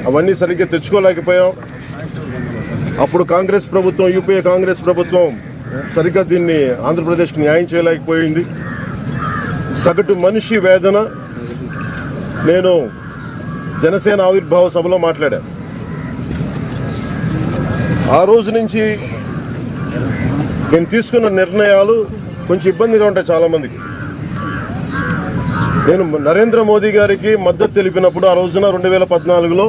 అవన్నీ సరిగ్గా తెచ్చుకోలేకపోయాం. అప్పుడు కాంగ్రెస్ ప్రభుత్వం, యూపీఏ కాంగ్రెస్ ప్రభుత్వం సరిగ్గా దీన్ని ఆంధ్రప్రదేశ్కి న్యాయం చేయలేకపోయింది. సగటు మనిషి వేదన నేను జనసేన ఆవిర్భావ సభలో మాట్లాడాను. ఆ రోజు నుంచి నేను తీసుకున్న నిర్ణయాలు కొంచెం ఇబ్బందిగా ఉంటాయి చాలామందికి. నేను నరేంద్ర మోదీ గారికి మద్దతు తెలిపినప్పుడు ఆ రోజున 2014లో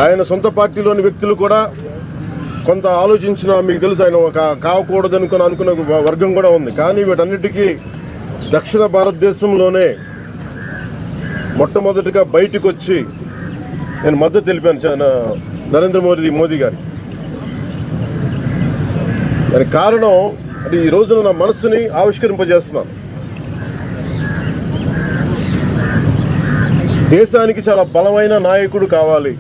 ఆయన సొంత పార్టీలోని వ్యక్తులు కూడా కొంత ఆలోచించిన, మీకు తెలుసు, ఆయన అనుకున్న వర్గం కూడా ఉంది. కానీ వీటన్నిటికీ దక్షిణ భారతదేశంలోనే మొట్టమొదటిగా బయటకు వచ్చి నేను మద్దతు తెలిపాను నరేంద్ర మోదీ గారికి. దానికి కారణం అంటే ఈ రోజున నా మనస్సుని ఆవిష్కరింపజేస్తున్నాను. దేశానికి చాలా బలమైన నాయకుడు కావాలి.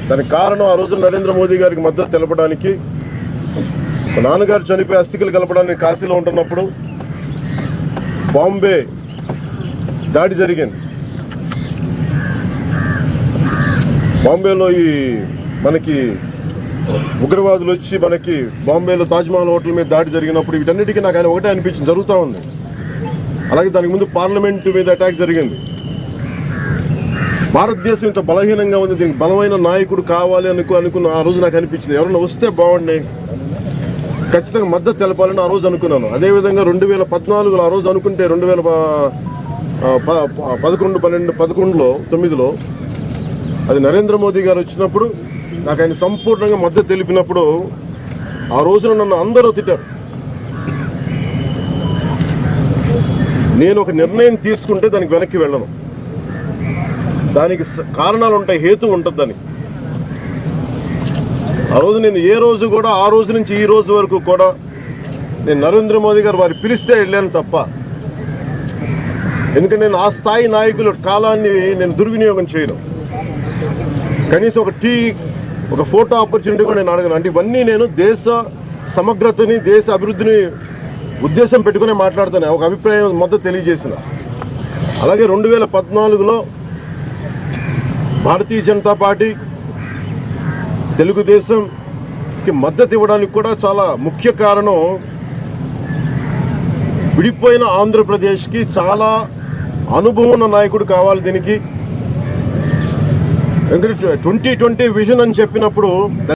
దానికి కారణం ఆ రోజు నరేంద్ర మోదీ గారికి మద్దతు తెలపడానికి, మా నాన్నగారు చనిపోయి అస్థికలు కలపడానికి కాశీలో ఉంటున్నప్పుడు బాంబే దాడి జరిగింది. బాంబేలో మనకి ఉగ్రవాదులు వచ్చి మనకి బాంబేలో తాజ్మహల్ హోటల్ మీద దాడి జరిగినప్పుడు వీటన్నిటికీ నాకు ఆయన ఒకటే అనిపించింది, జరుగుతూ ఉంది. అలాగే దానికి ముందు పార్లమెంట్ మీద అటాక్ జరిగింది. భారతదేశం ఇంత బలహీనంగా ఉంది, దీనికి బలమైన నాయకుడు కావాలి అనుకున్న ఆ రోజు నాకు అనిపించింది. ఎవరైనా వస్తే బాగుండే, ఖచ్చితంగా మద్దతు తెలపాలని ఆ రోజు అనుకున్నాను. అదేవిధంగా 2014లో ఆ రోజు అనుకుంటే 2011-9లో అది నరేంద్ర మోదీ గారు వచ్చినప్పుడు నాకు ఆయన సంపూర్ణంగా మద్దతు తెలిపినప్పుడు ఆ రోజున నన్ను అందరూ తిట్టారు. నేను ఒక నిర్ణయం తీసుకుంటే దానికి వెనక్కి వెళ్ళను. దానికి కారణాలు ఉంటాయి, హేతు ఉంటుంది దానికి. ఆ రోజు నేను ఏ రోజు కూడా, ఆ రోజు నుంచి ఈ రోజు వరకు కూడా నేను నరేంద్ర మోదీ గారు వారు పిలిస్తే వెళ్ళాను తప్ప, ఎందుకంటే నేను ఆ స్థాయి నాయకుల కాలాన్ని నేను దుర్వినియోగం చేయను. కనీసం ఒక ఫోటో ఆపర్చునిటీ కూడా నేను అడగను. అంటే ఇవన్నీ నేను దేశ సమగ్రతని, దేశ అభివృద్ధిని ఉద్దేశం పెట్టుకునే మాట్లాడుతాను. ఒక అభిప్రాయం మద్దతు తెలియజేసిన. అలాగే 2014లో భారతీయ జనతా పార్టీ తెలుగుదేశంకి మద్దతు ఇవ్వడానికి కూడా చాలా ముఖ్య కారణం, విడిపోయిన ఆంధ్రప్రదేశ్కి చాలా అనుభవం ఉన్న నాయకుడు కావాలి దీనికి. ఎందుకంటే 2020 విజన్ అని చెప్పినప్పుడు